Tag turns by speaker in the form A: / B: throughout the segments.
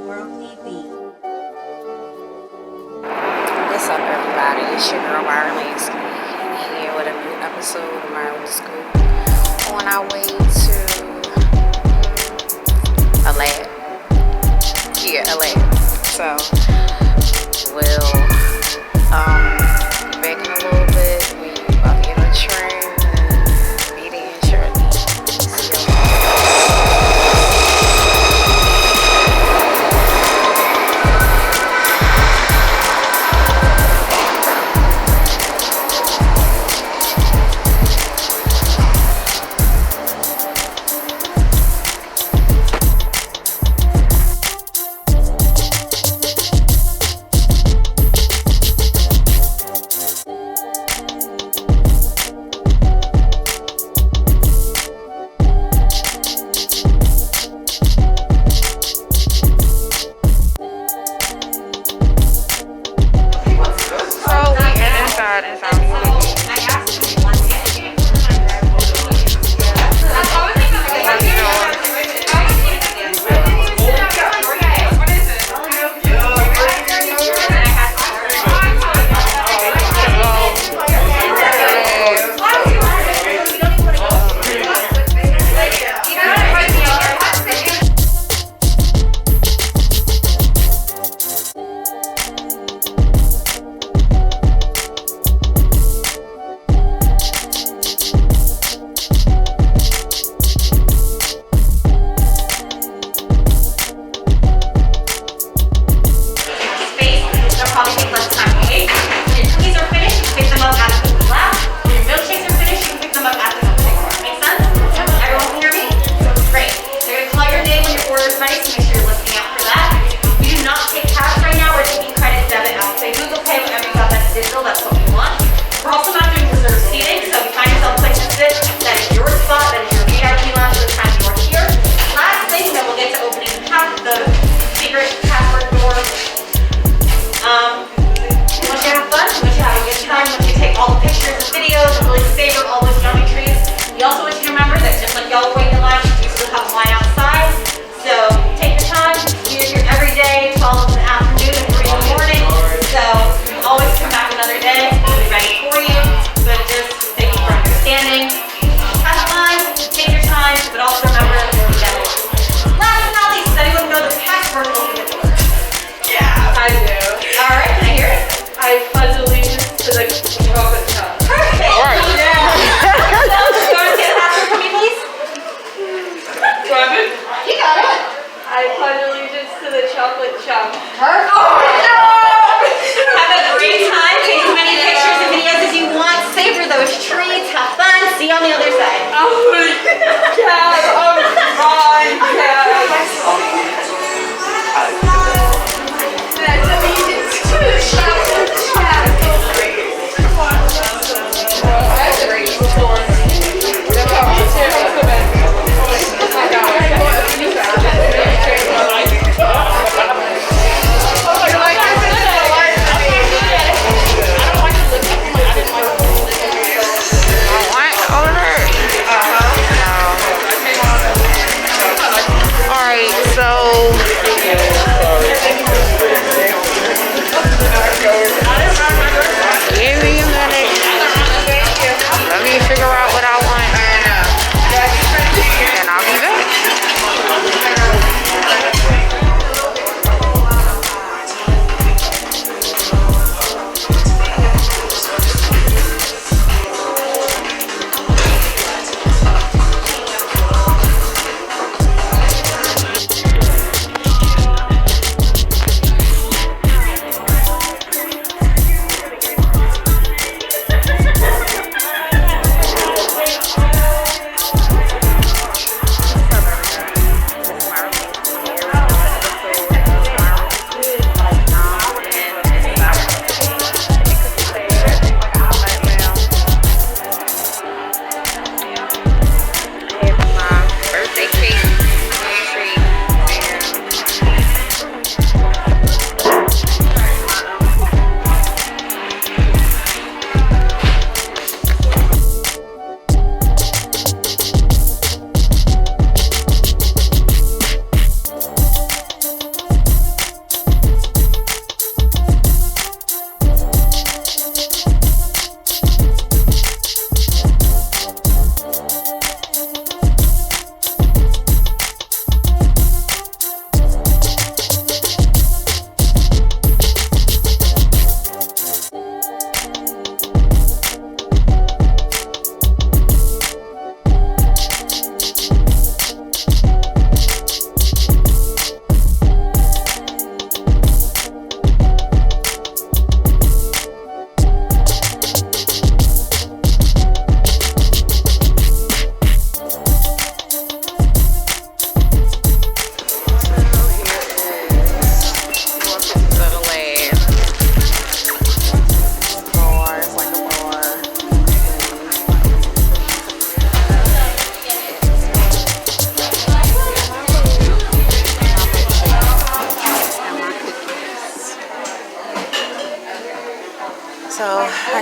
A: What's up, everybody? It's your girl Myra Wit here with a new episode of Myra Wit School. On our way to a lab. Yeah, a lab. So we'll be back in a little bit. We about to get on the train and be there shortly. See you.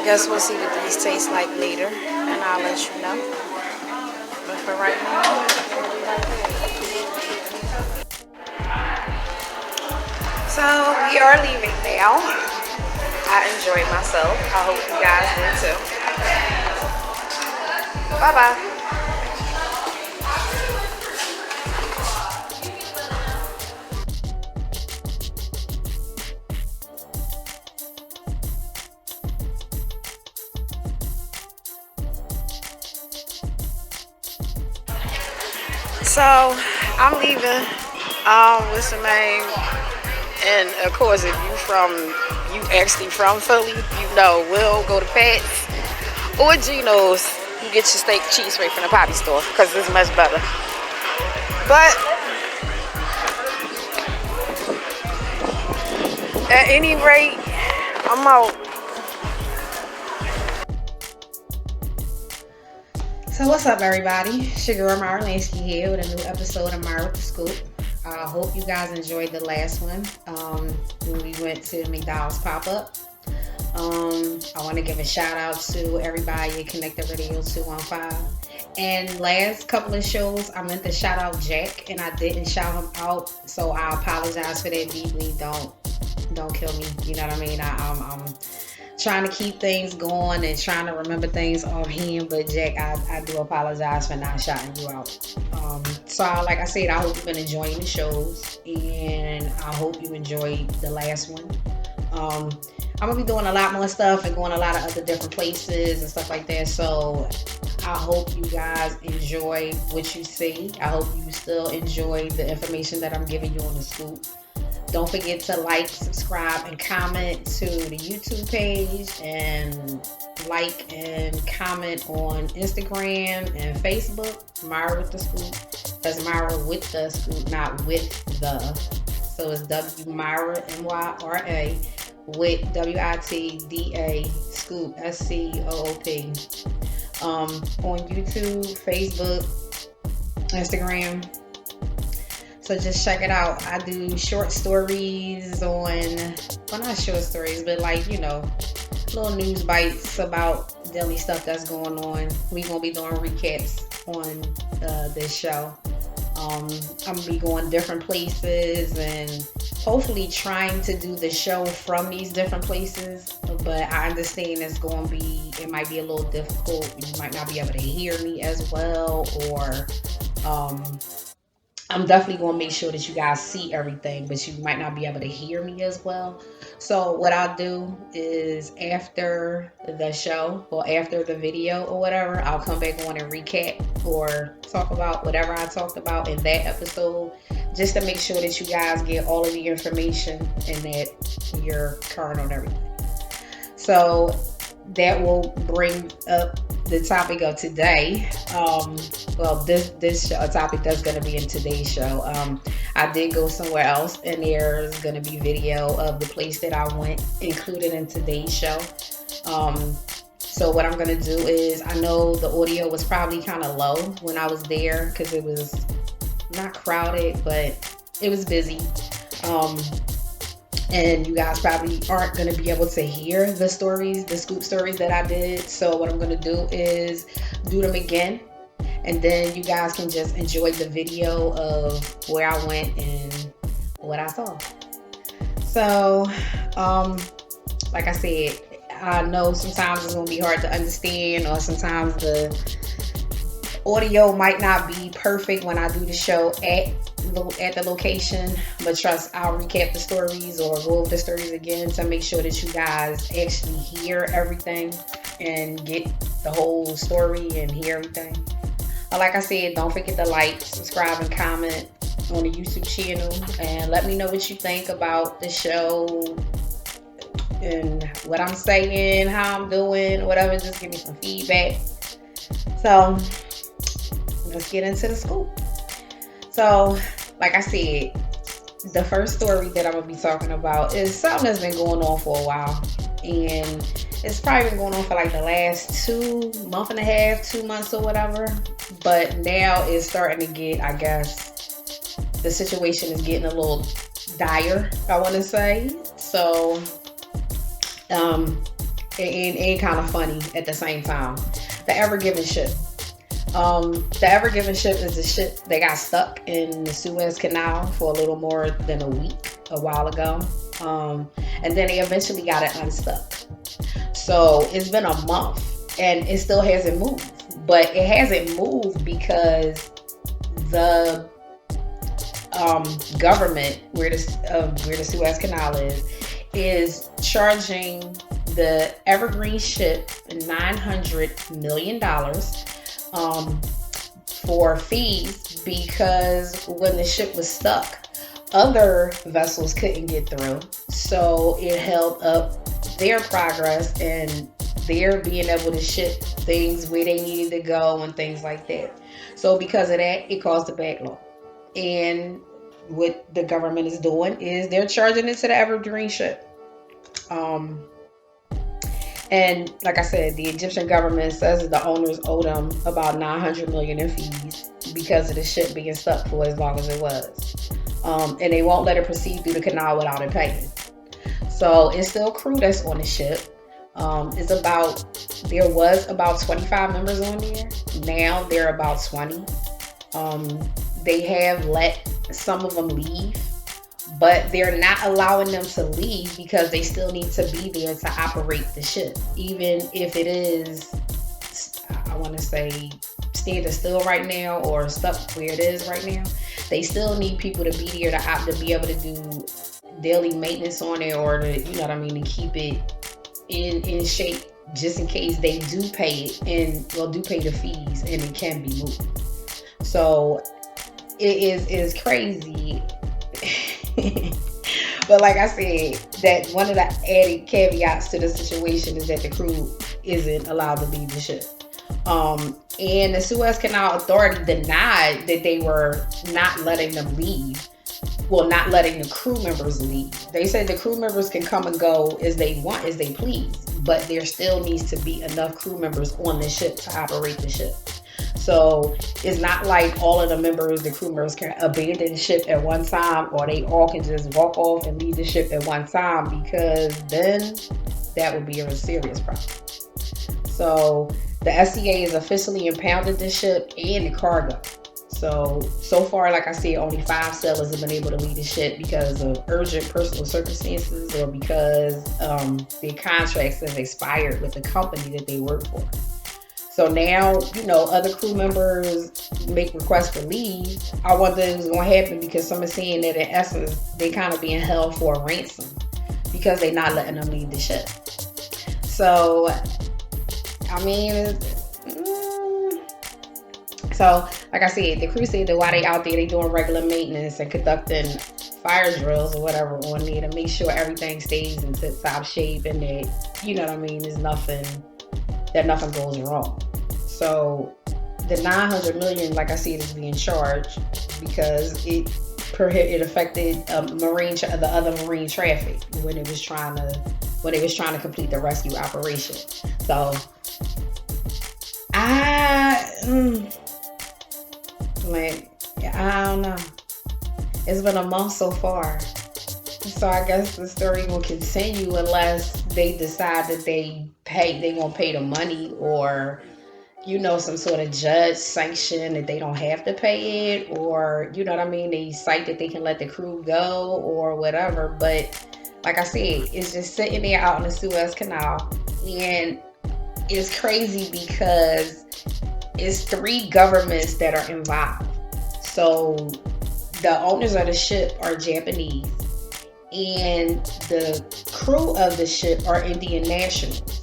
A: guess we'll see what these taste like later, and I'll let you know. But for right now, so we are leaving now. I enjoyed myself. I hope you guys did too. Bye bye. So I'm leaving. What's the name? And of course, if you actually from Philly, you know we'll go to Pat's or Geno's. You get your steak cheese straight from the Poppy store because it's much better. But at any rate, I'm out. So what's up, everybody? It's your girl Myra here with a new episode of Myra with the Scoop. I hope you guys enjoyed the last one when we went to the McDonald's pop-up. I want to give a shout out to everybody at Connected Radio 215. And last couple of shows, I meant to shout out Jack, and I didn't shout him out, so I apologize for that deeply. Don't kill me. You know what I mean? I'm trying to keep things going and trying to remember things offhand, but Jack, I do apologize for not shouting you out. So like I said, I hope you've been enjoying the shows, and I hope you enjoyed the last one. I'm gonna be doing a lot more stuff and going a lot of other different places and stuff like that, so I hope you guys enjoy what you see. I hope you still enjoy the information that I'm giving you on the Scoop. Don't forget to like, subscribe, and comment to the YouTube page, and like and comment on Instagram and Facebook. Myra with the Scoop. That's Myra with the Scoop, not with the. So it's Myra MYRA with WITDA Scoop SCOOP. On YouTube, Facebook, Instagram. So just check it out. I do short stories well, not short stories, but like, little news bites about daily stuff that's going on. We gonna be doing recaps on this show. I'm gonna be going different places and hopefully trying to do the show from these different places. But I understand it might be a little difficult. You might not be able to hear me as well, or I'm definitely going to make sure that you guys see everything, but you might not be able to hear me as well. So what I'll do is after the show or after the video or whatever, I'll come back on and recap or talk about whatever I talked about in that episode, just to make sure that you guys get all of the information and that you're current on everything. So that will bring up the topic of today. This topic that's going to be in today's show. I did go somewhere else, and there's going to be video of the place that I went included in today's show. So what I'm going to do is, I know the audio was probably kind of low when I was there because it was not crowded, but it was busy. And you guys probably aren't going to be able to hear the scoop stories that I did. So what I'm going to do is do them again. And then you guys can just enjoy the video of where I went and what I saw. So, like I said, I know sometimes it's going to be hard to understand, or sometimes the audio might not be perfect when I do the show at the location, but trust, I'll recap the stories or go over the stories again to make sure that you guys actually hear everything and get the whole story and hear everything. Like I said, don't forget to like, subscribe, and comment on the YouTube channel, and let me know what you think about the show and what I'm saying, how I'm doing, whatever. Just give me some feedback. So let's get into the scoop. So, like I said, the first story that I'm going to be talking about is something that's been going on for a while. And it's probably been going on for like the last 2 months or whatever. But now it's starting to get, I guess, the situation is getting a little dire, I want to say. So, and kind of funny at the same time. The Ever Given ship. The Ever Given ship is a ship that got stuck in the Suez Canal for a little more than a week a while ago. And then they eventually got it unstuck. So it's been a month and it still hasn't moved. But it hasn't moved because the government where the Suez Canal is charging the Evergreen ship $900 million for fees because when the ship was stuck, other vessels couldn't get through. So it held up their progress and their being able to ship things where they needed to go and things like that. So because of that, it caused a backlog. And what the government is doing is they're charging it to the Evergreen ship. And like I said, the Egyptian government says that the owners owe them about $900 million in fees because of the ship being stuck for as long as it was. And they won't let it proceed through the canal without it paying. So it's still crew that's on the ship. There was about 25 members on there. Now they're about 20. They have let some of them leave, but they're not allowing them to leave because they still need to be there to operate the ship. Even if it is, I want to say, standing still right now or stuck where it is right now, they still need people to be there to be able to do daily maintenance on it or to, to keep it in shape just in case they do pay it and do pay the fees and it can be moved. So it is crazy. But like I said, that one of the added caveats to the situation is that the crew isn't allowed to leave the ship. And the Suez Canal Authority denied that they were not letting them leave. Well, not letting the crew members leave. They said the crew members can come and go as they want, as they please, but there still needs to be enough crew members on the ship to operate the ship. So it's not like all of the crew members can abandon the ship at one time, or they all can just walk off and leave the ship at one time, because then that would be a serious problem. So the SCA has officially impounded the ship and the cargo. So far, like I said, only 5 sailors have been able to leave the ship because of urgent personal circumstances or because their contracts have expired with the company that they work for. So now, other crew members make requests for leave. I wonder if it's going to happen because some are saying that in essence, they kind of being held for a ransom because they're not letting them leave the ship. So, so like I said, the crew said that while they out there, they doing regular maintenance and conducting fire drills or whatever on there to make sure everything stays in tip-top shape and that, there's nothing goes wrong. So the $900 million, like I said, is being charged because it affected the other marine traffic when they was trying to complete the rescue operation. So I don't know. It's been a month so far. So I guess the story will continue unless they decide that they gonna pay the money, or some sort of judge sanction that they don't have to pay it, or they cite that they can let the crew go or whatever. But like I said, it's just sitting there out in the Suez Canal, and it's crazy because it's 3 governments that are involved. So the owners of the ship are Japanese, and the crew of the ship are Indian nationals,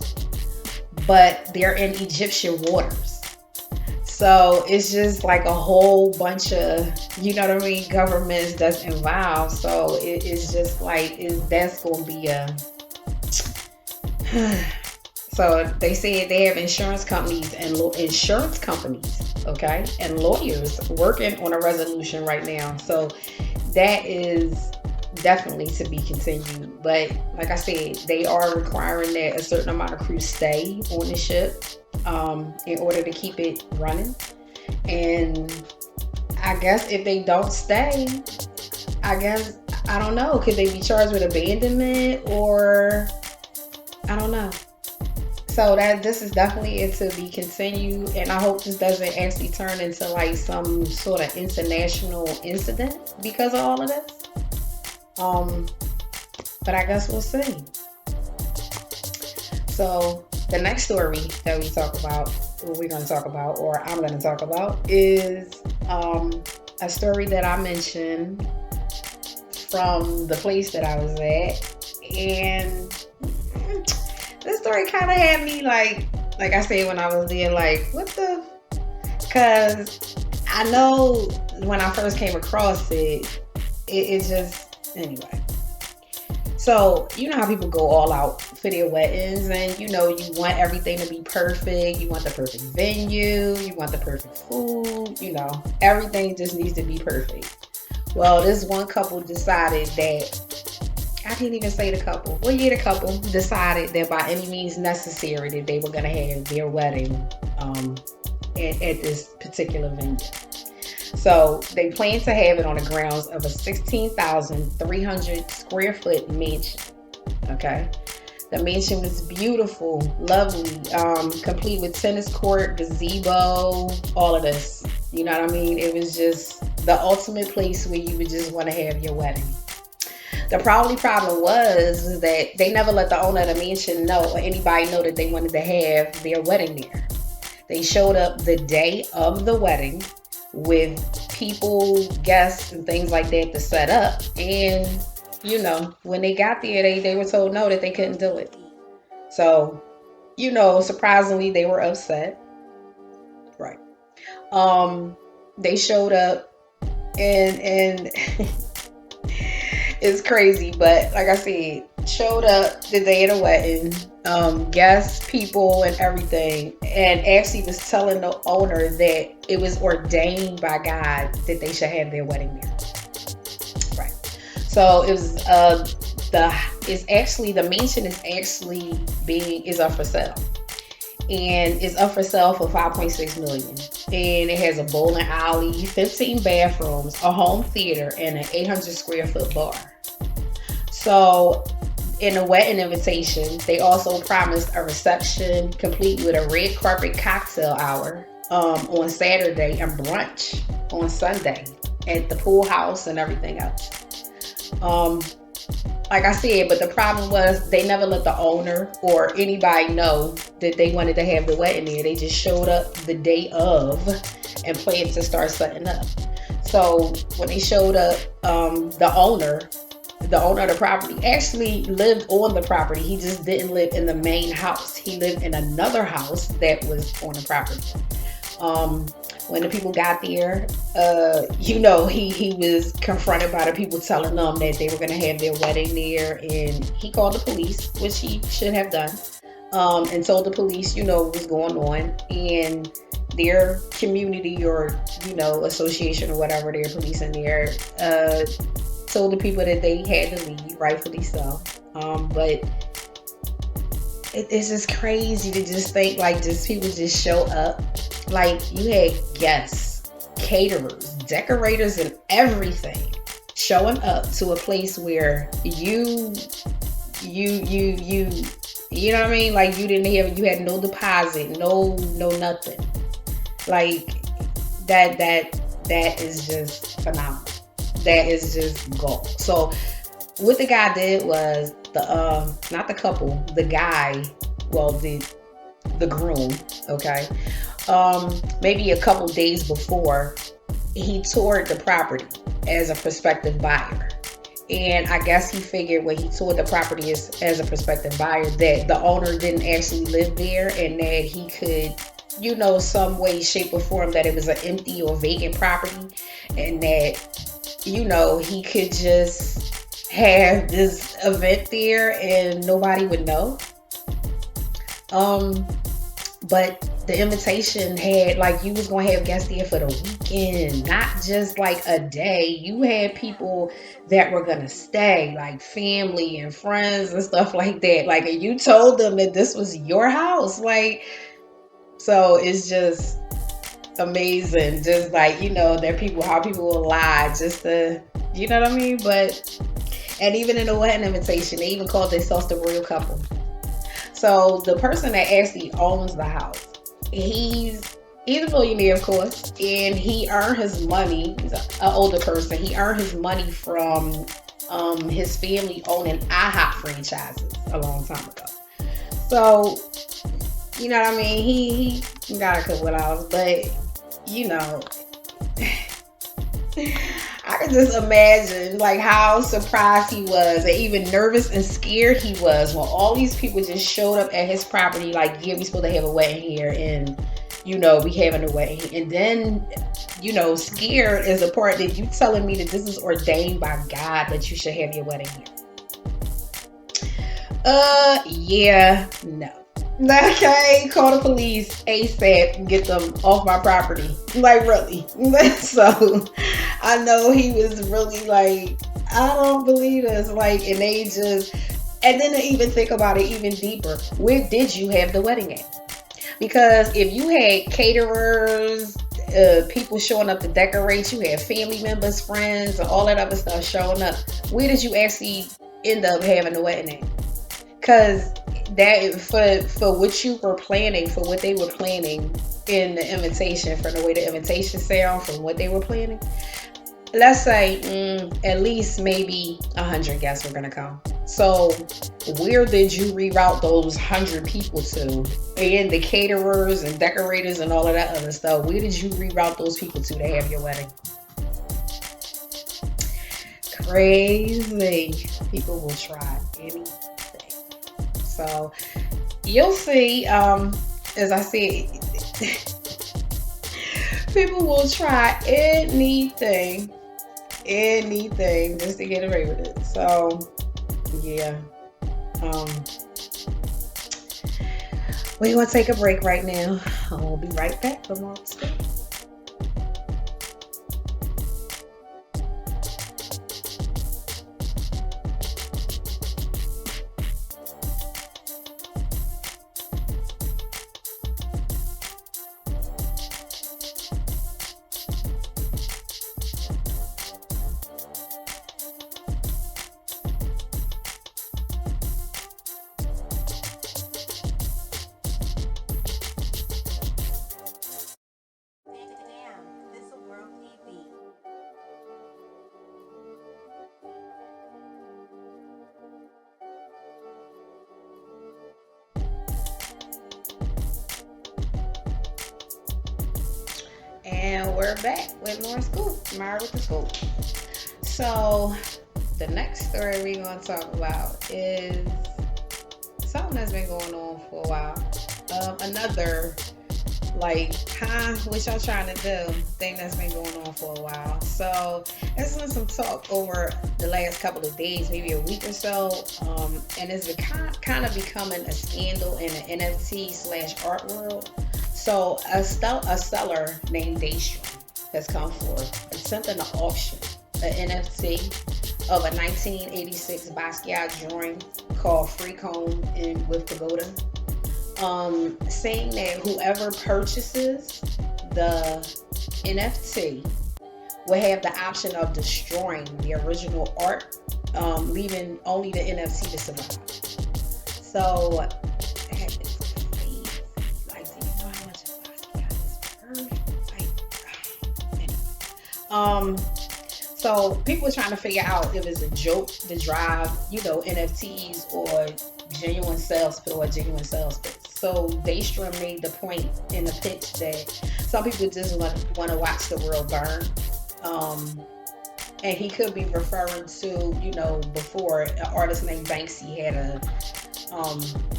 A: but they're in Egyptian waters. So it's just like a whole bunch of, governments that's involved. So it's just like, that's going to be a... So they said they have insurance companies, okay, and lawyers working on a resolution right now. So that is definitely to be continued. But like I said, they are requiring that a certain amount of crew stay on the ship in order to keep it running. And I guess if they don't stay, I don't know, could they be charged with abandonment, or I don't know. So that this is definitely it to be continued, and I hope this doesn't actually turn into like some sort of international incident because of all of this. Um, but I guess we'll see. So the next story that we talk about, or we're going to talk about, or I'm going to talk about, is a story that I mentioned from the place that I was at, and this story kind of had me like I said when I was there, like what the? Because I know when I first came across it just anyway. So, you know how people go all out for their weddings, and you know, you want everything to be perfect. You want the perfect venue, you want the perfect food, you know, everything just needs to be perfect. Well, this one couple decided that, I can't even say the couple. Well, yeah, the couple decided that by any means necessary that they were going to have their wedding at this particular venue. So they plan to have it on the grounds of a 16,300 square foot mansion. Okay. The mansion was beautiful, lovely, complete with tennis court, gazebo, all of this. You know what I mean? It was just the ultimate place where you would just want to have your wedding. The problem was that they never let the owner of the mansion know, or anybody know, that they wanted to have their wedding there. They showed up the day of the wedding with people, guests, and things like that to set up. And, you know, when they got there, they were told no, that they couldn't do it. So, you know, surprisingly, they were upset. Right. They showed up and it's crazy, but like I said, showed up the day of the wedding, guests, people, and everything, and actually was telling the owner that it was ordained by God that they should have their wedding there. Right. So it was the mansion is up for sale, and it's up for sale for $5.6 million. And it has a bowling alley, 15 bathrooms, a home theater, and an 800 square foot bar. So in the wedding invitation, they also promised a reception complete with a red carpet cocktail hour on Saturday and brunch on Sunday at the pool house and everything else. Like I said, but the problem was they never let the owner or anybody know that they wanted to have the wedding there. They just showed up the day of and planned to start setting up. So when they showed up, the owner of the property actually lived on the property. He just didn't live in the main house. He lived in another house that was on the property. When the people got there, you know, he was confronted by the people telling them that they were going to have their wedding there, and he called the police, which he should have done, and told the police, you know, what was going on, and their community or, you know, association or whatever they're policing there, told the people that they had to leave, rightfully so. But it's just crazy to just think like just people just show up. Like you had guests, caterers, decorators, and everything showing up to a place where you know what I mean? Like you had no deposit, no nothing. Like that is just phenomenal. That is just gold. So what the guy did was not the couple, the guy, well, the groom, okay, maybe a couple days before, he toured the property as a prospective buyer. And I guess he figured when he toured the property as a prospective buyer that the owner didn't actually live there, and that he could, you know, some way, shape, or form, that it was an empty or vacant property, and that, you know, he could just have this event there and nobody would know. But the invitation had, like, you was going to have guests there for the weekend, not just like a day. You had people that were going to stay, like family and friends and stuff like that. Like, and you told them that this was your house. Like, so it's just amazing. Just like, you know, how people will lie just to, you know what I mean? But, and even in the wedding invitation, they even called themselves the royal couple. So the person that actually owns the house, he's a millionaire, of course, and he earned his money. He's an older person. He earned his money from his family owning IHOP franchises a long time ago. So you know what I mean? He got a couple of dollars, but you know, I can just imagine like how surprised he was, and even nervous and scared he was when all these people just showed up at his property. Like, yeah, we supposed to have a wedding here, and we having a wedding, and then scared is a part that you telling me that this is ordained by God that you should have your wedding here. Yeah, no. Okay, call the police ASAP and get them off my property. Like, really. So I know he was really like, I don't believe this. Like, and then to even think about it even deeper, where did you have the wedding at? Because if you had caterers, people showing up to decorate, you had family members, friends, and all that other stuff showing up, where did you actually end up having the wedding at? Because that for what you were planning, for what they were planning in the invitation, from the way the invitation sound, from what they were planning, let's say at least maybe 100 guests were gonna come. So where did you reroute those 100 people to? And the caterers and decorators and all of that other stuff, where did you reroute those people to have your wedding? Crazy. People will try anything. So you'll see, as I said, people will try anything just to get away with it. So yeah, we're gonna take a break right now. We'll be right back for more stuff. And we're back with more scoop. Myra with the scoop. So the next story we're going to talk about is something that's been going on for a while. Another what y'all trying to do thing that's been going on for a while. So there's been some talk over the last couple of days, maybe a week or so, and it's been kind of becoming a scandal in the NFT/art world. So a seller named Daystrom has come forth attempting to auction an NFT of a 1986 Basquiat drawing called Free Comb with Pagoda, saying that whoever purchases the NFT will have the option of destroying the original art, leaving only the NFT to survive. So so people are trying to figure out if it's a joke to drive, NFTs or genuine sales pitch. So Daystrom made the point in the pitch that some people just want to watch the world burn. And he could be referring to, before an artist named Banksy had a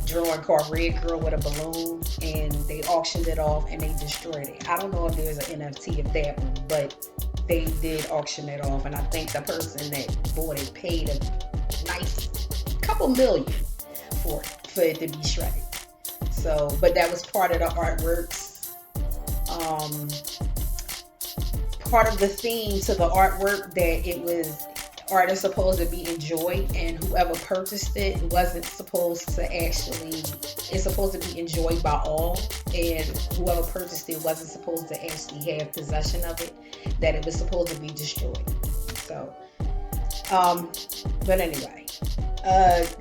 A: drawing called Red Girl with a balloon, and they auctioned it off and they destroyed it. I don't know if there's an NFT of that one, but they did auction it off, and I think the person that bought it paid a nice couple million for it to be shredded. So, but that was part of the artworks. Part of the theme to the artwork, that it was art is supposed to be enjoyed, and whoever purchased it wasn't supposed to actually, it's supposed to be enjoyed by all, and whoever purchased it wasn't supposed to actually have possession of it, that it was supposed to be destroyed. So but anyway,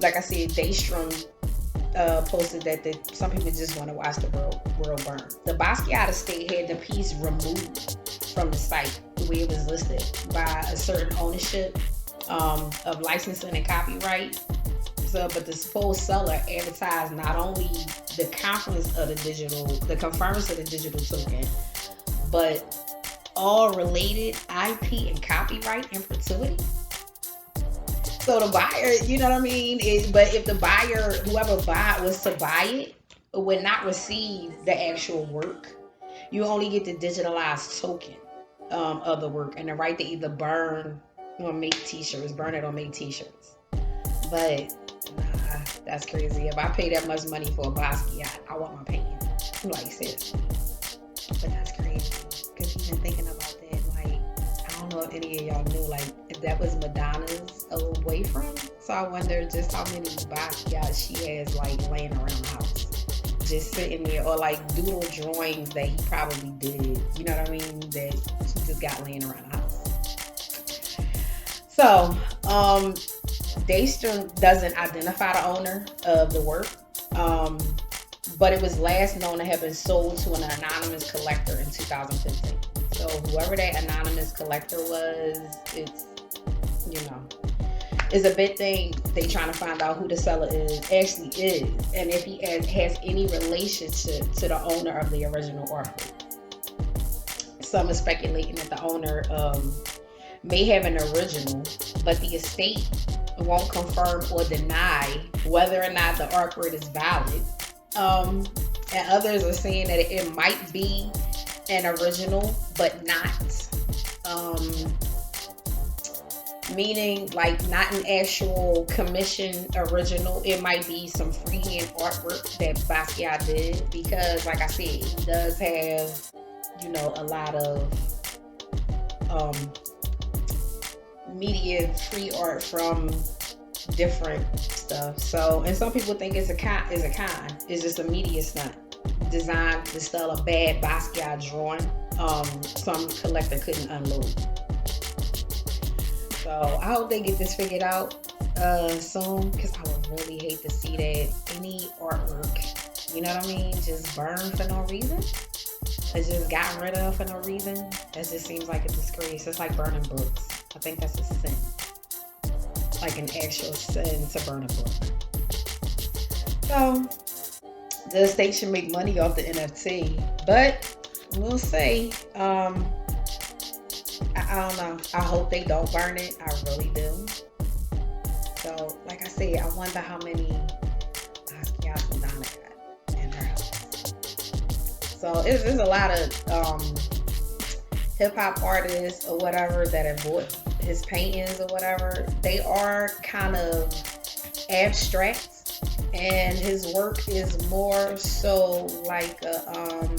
A: like I said, Daystrom posted that some people just want to watch the world burn. The Basquiat estate had the piece removed from the site the way it was listed by a certain ownership of licensing and copyright. So, but the supposed seller advertised not only the confirmance of the digital token, but all related IP and copyright in perpetuity. So the buyer, you know what I mean? But if the buyer, whoever was to buy it, would not receive the actual work. You only get the digitalized token of the work and the right to either burn or make t-shirts, burn it or make t-shirts. But nah, that's crazy. If I pay that much money for a Basquiat, I want my painting. Like, seriously. But that's crazy. Because even thinking about that, like, I don't know if any of y'all knew, like, if that was Madonna's old boyfriend. So I wonder just how many Basquiats she has, like, laying around the house. Just sitting there, or like doodle drawings that he probably did. You know what I mean? That she just got laying around the house. So, Daystrom doesn't identify the owner of the work. But it was last known to have been sold to an anonymous collector in 2015. So whoever that anonymous collector was, it's a big thing. They trying to find out who the seller actually is, and if he has any relationship to the owner of the original artwork. Some are speculating that the owner may have an original, but the estate won't confirm or deny whether or not the artwork is valid. And others are saying that it might be an original, but not. Meaning like not an actual commission original. It might be some freehand artwork that Basquiat did, because like I said, he does have, a lot of media free art from different stuff. So, and some people think it's a con. It's just a media stunt designed to sell a bad Basquiat drawing. Some collector couldn't unload. So I hope they get this figured out soon, because I would really hate to see that any artwork, you know what I mean, just burn for no reason. It's just gotten rid of for no reason. That just seems like a disgrace. It's like burning books. I think that's a sin. Like an actual sin to burn a book. So the estate should make money off the NFT, but we'll see. I don't know. I hope they don't burn it. I really do. So, like I said, I wonder how many Basquiat Madonna got in her house. So, there's a lot of hip-hop artists or whatever that have bought his paintings or whatever. They are kind of abstract, and his work is more so like a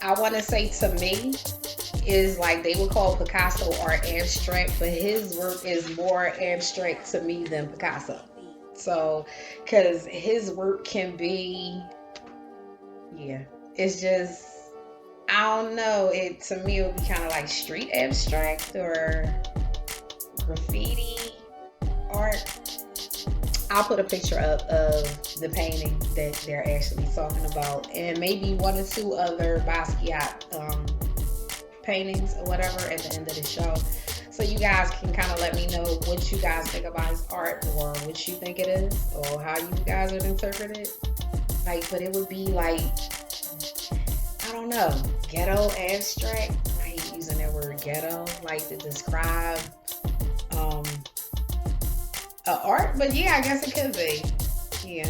A: I want to say, to me, is like they would call Picasso art abstract, but his work is more abstract to me than Picasso. So, because his work can be, it's just, I don't know, to me it would be kind of like street abstract or graffiti art. I'll put a picture up of the painting that they're actually talking about, and maybe one or two other Basquiat paintings or whatever at the end of the show. So you guys can kind of let me know what you guys think about his art, or what you think it is, or how you guys would interpret it. Like, but it would be like, I don't know, ghetto abstract. I hate using that word ghetto, like to describe art, but yeah, I guess it could be. Yeah,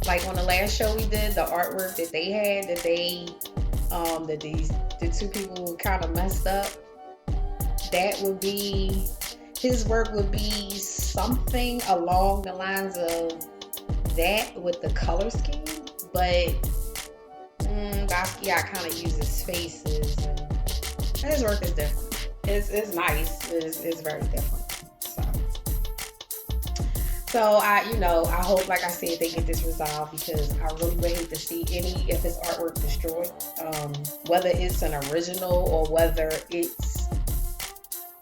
A: like on the last show we did, the artwork that they had, that the two people kind of messed up, that would be, his work would be something along the lines of that with the color scheme, but Basquiat kind of uses faces, and his work is different. It's nice, it's very different. So I hope, like I said, they get this resolved, because I really would hate to see any of his artwork destroyed. Whether it's an original or whether it's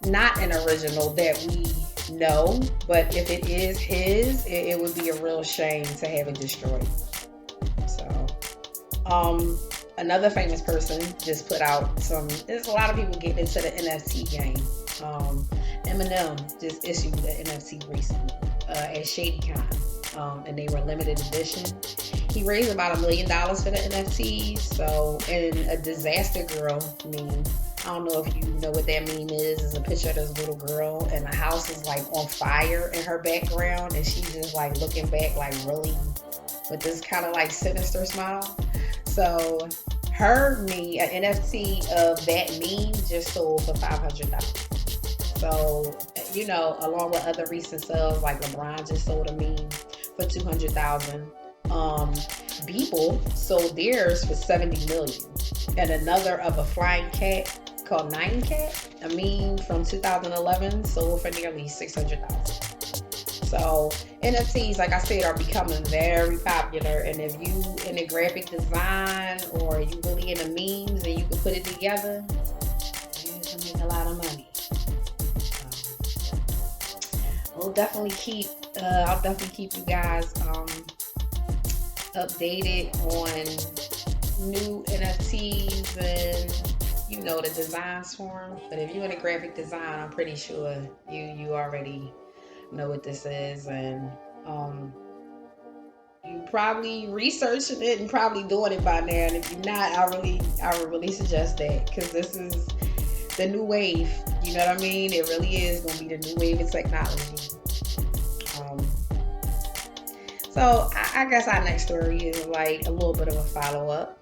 A: not an original that we No, but if it is his, it would be a real shame to have it destroyed. So, another famous person just put out some. There's a lot of people getting into the NFT game. Eminem just issued an NFT recently at ShadyCon, and they were limited edition. He raised about $1 million for the NFTs. So, and a disaster girl meme. I don't know if you know what that meme is. It's a picture of this little girl, and the house is like on fire in her background, and she's just like looking back, like really with this kind of like sinister smile. So, her meme, an NFT of that meme, just sold for $500. So, you know, along with other recent sales, like LeBron just sold a meme for $200,000. Beeple sold theirs for $70 million, and another of a flying cat called Nine Cat, a meme from 2011, sold for nearly $600,000. So NFTs, like I said, are becoming very popular, and if you in the graphic design or you really in the memes and you can put it together, you can make a lot of money. I'll definitely keep you guys updated on new NFTs and, you know, the designs for them. But if you're in a graphic design, I'm pretty sure you already know what this is, and you probably researching it and probably doing it by now. And if you're not, I would really suggest that, because this is the new wave. You know what I mean? It really is gonna be the new wave of technology. So I guess our next story is like a little bit of a follow-up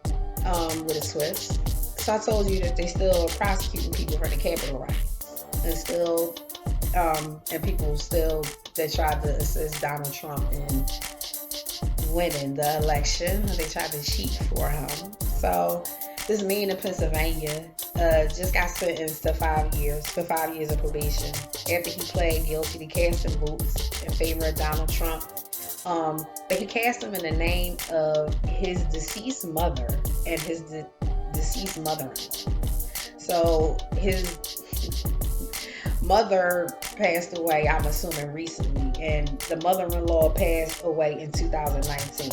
A: with a twist. So I told you that they still are prosecuting people for the Capitol riots, and still and people still that tried to assist Donald Trump in winning the election. They tried to cheat for him. So this man in Pennsylvania just got sentenced to 5 years of probation after he pled guilty to casting votes in favor of Donald Trump. But he cast them in the name of his deceased mother and his deceased mother-in-law. So his mother passed away, I'm assuming recently, and the mother-in-law passed away in 2019.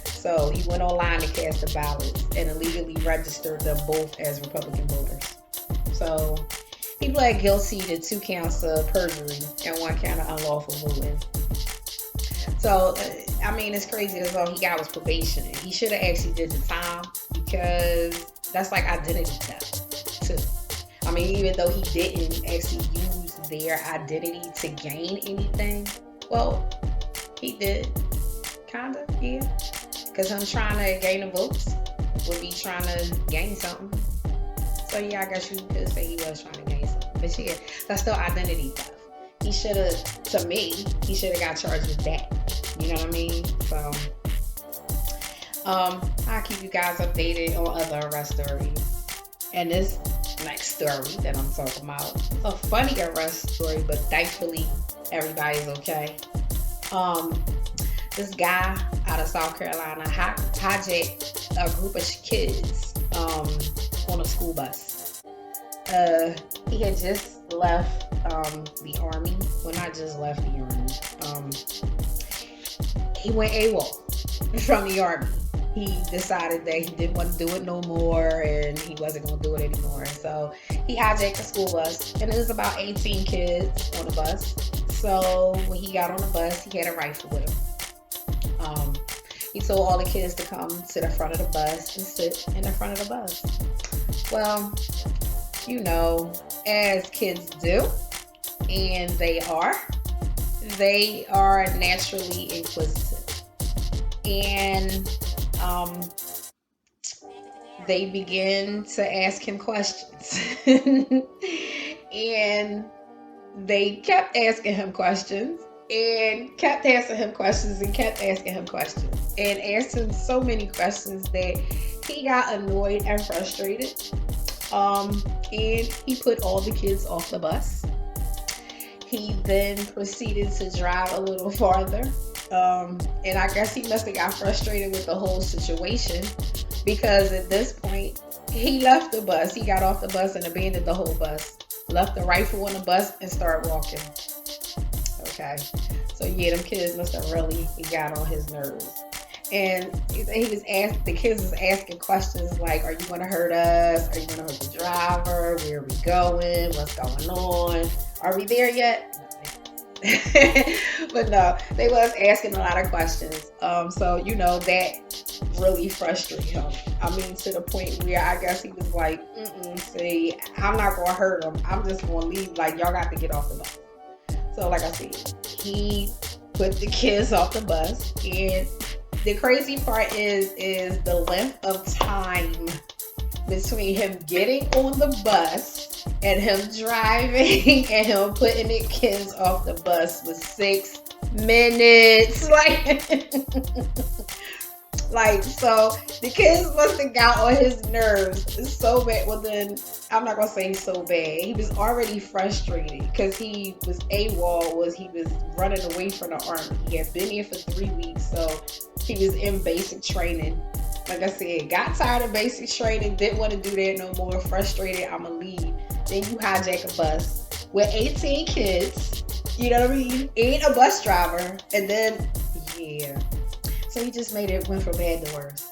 A: So he went online to cast the ballots and illegally registered them both as Republican voters. So he pled guilty to 2 counts of perjury and 1 count of unlawful voting. So, I mean, it's crazy that all he got was probation. He should have actually did the time, because that's like identity theft too. I mean, even though he didn't actually use their identity to gain anything, well, he did, kinda, yeah. Because him trying to gain the votes would be trying to gain something. So yeah, I guess you could say he was trying to gain something. But yeah, that's still identity theft. He should have, to me, he should have got charged with that. You know what I mean? So, I'll keep you guys updated on other arrest stories. And this next story that I'm talking about, it's a funny arrest story, but thankfully everybody's okay. This guy out of South Carolina hijacked a group of kids on a school bus. He had just left the army. Well, not just left the army. He went AWOL from the army. He decided that he didn't want to do it no more, and he wasn't going to do it anymore. So he hijacked a school bus, and it was about 18 kids on the bus. So when he got on the bus, he had a rifle with him. He told all the kids to come to the front of the bus and sit in the front of the bus. Well, you know, as kids do, and they are naturally inquisitive, and they begin to ask him questions. And they kept asking him questions and kept asking him questions and kept asking him questions and asked him so many questions that he got annoyed and frustrated. And he put all the kids off the bus. He then proceeded to drive a little farther. And I guess he must have got frustrated with the whole situation, because at this point, he left the bus. He got off the bus and abandoned the whole bus. Left the rifle on the bus and started walking. Okay. So yeah, them kids must have really got on his nerves. And the kids was asking questions like, are you gonna hurt us? Are you gonna hurt the driver? Where are we going? What's going on? Are we there yet? But no, they was asking a lot of questions. So that really frustrated him. I mean, to the point where I guess he was like, see, I'm not gonna hurt him. I'm just gonna leave. Like, y'all got to get off the bus. So like I said, he put the kids off the bus, and the crazy part is the length of time between him getting on the bus and him driving and him putting the kids off the bus was 6 minutes. Like, so the kids must have got on his nerves. It's so bad. Well, then I'm not gonna say so bad. He was already frustrated because he was AWOL. He was running away from the army. He had been here for 3 weeks, so he was in basic training. Like I said, got tired of basic training, didn't want to do that no more. Frustrated, I'ma leave. Then you hijack a bus with 18 kids. You know what I mean? Ain't a bus driver, and then So he just went from bad to worse.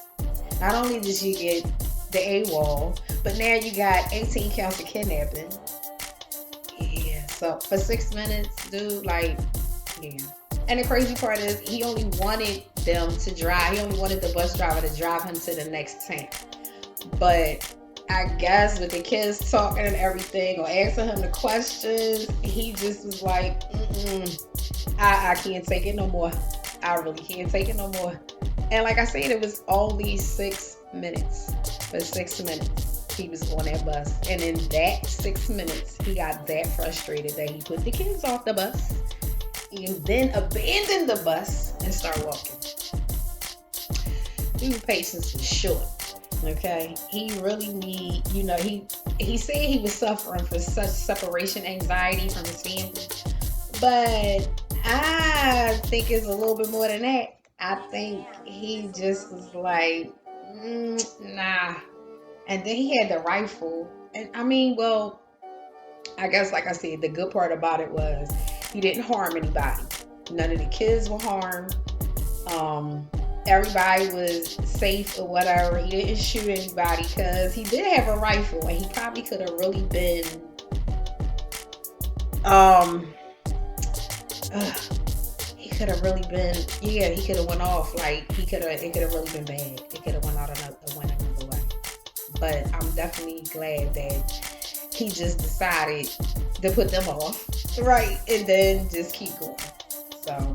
A: Not only did you get the AWOL, but now you got 18 counts of kidnapping. Yeah. So for 6 minutes, dude, And the crazy part is he only wanted them to drive. He only wanted the bus driver to drive him to the next town. But I guess with the kids talking and everything or asking him the questions, he just was like, I can't take it no more. I really can't take it no more. And like I said, it was only 6 minutes. For 6 minutes, he was on that bus. And in that 6 minutes, he got that frustrated that he put the kids off the bus and then abandoned the bus and started walking. Dude, patience is short. Okay, he really he said he was suffering from such separation anxiety from his family, but I think it's a little bit more than that. I think he just was like, nah. And then he had the rifle, and I mean, well, I guess like I said, the good part about it was he didn't harm anybody. None of the kids were harmed. Everybody was safe or whatever. He didn't shoot anybody because he did have a rifle, and he probably could have really been he could have really been he could have went off. Like, it could have really been bad. It could have went another way. But I'm definitely glad that he just decided to put them off, right, and then just keep going. So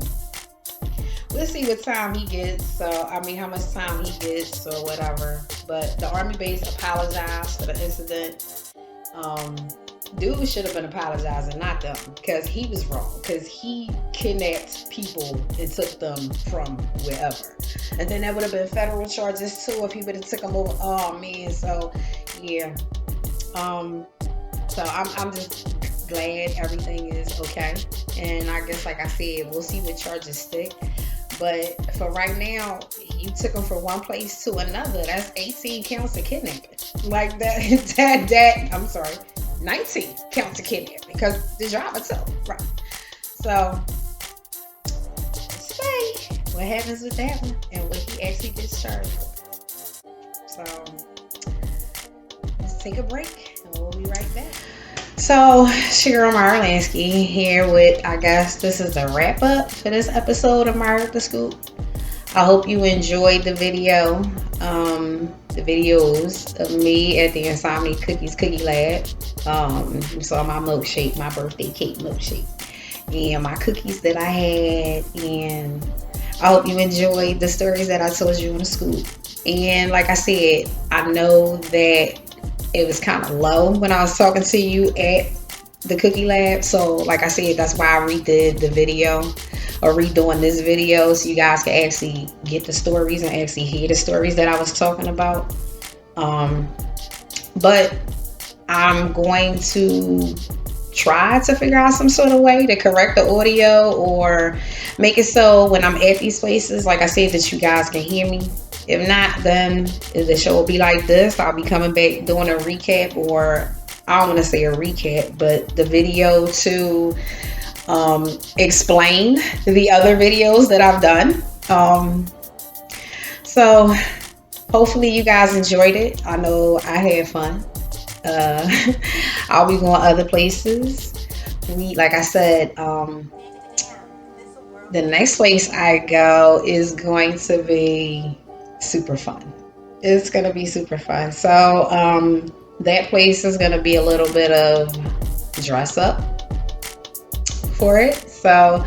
A: we'll see what time he gets. So, I mean, how much time he gets or whatever. But the Army base apologized for the incident. Dude should have been apologizing, not them, because he was wrong. Because he kidnapped people and took them from wherever. And then that would have been federal charges too if he would have took them over. Oh man, so yeah. So I'm just glad everything is okay. And I guess, like I said, we'll see what charges stick. But for right now, you took them from one place to another. That's 18 counts of kidnapping. Like that. I'm sorry, 19 counts of kidnapping because the driver took, right? So say what happens with that one and what he actually gets charged with. So let's take a break and we'll be right back. So, Myra Lansky here with, I guess this is a wrap up for this episode of Myra with the Scoop. I hope you enjoyed the video, the videos of me at the Insomnia Cookie Lab. You saw my milkshake, my birthday cake milkshake, and my cookies that I had, and I hope you enjoyed the stories that I told you on the scoop. And like I said, I know that it was kind of low when I was talking to you at the Cookie Lab. So like I said, that's why I redid the video, or redoing this video, so you guys can actually get the stories and actually hear the stories that I was talking about. But I'm going to try to figure out some sort of way to correct the audio or make it so when I'm at these places, like I said, that you guys can hear me. If not, then the show will be like this. I'll be coming back doing a recap, or I don't want to say a recap, but the video to explain the other videos that I've done. So hopefully you guys enjoyed it. I know I had fun. Uh, I'll be going other places. Like I said, the next place I go is going to be super fun. It's going to be super fun. So, that place is going to be a little bit of dress up for it. So,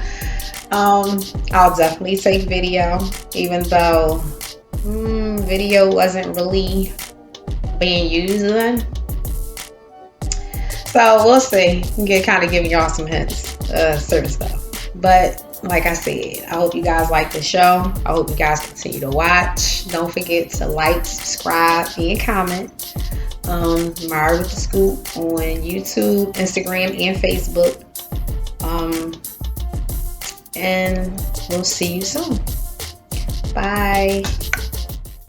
A: I'll definitely take video, even though video wasn't really being used then. So we'll see. Get kind of giving y'all some hints, certain stuff. But like I said, I hope you guys like the show. I hope you guys continue to watch. Don't forget to like, subscribe, and comment. Myra with the Scoop on YouTube, Instagram, and Facebook. And we'll see you soon. Bye.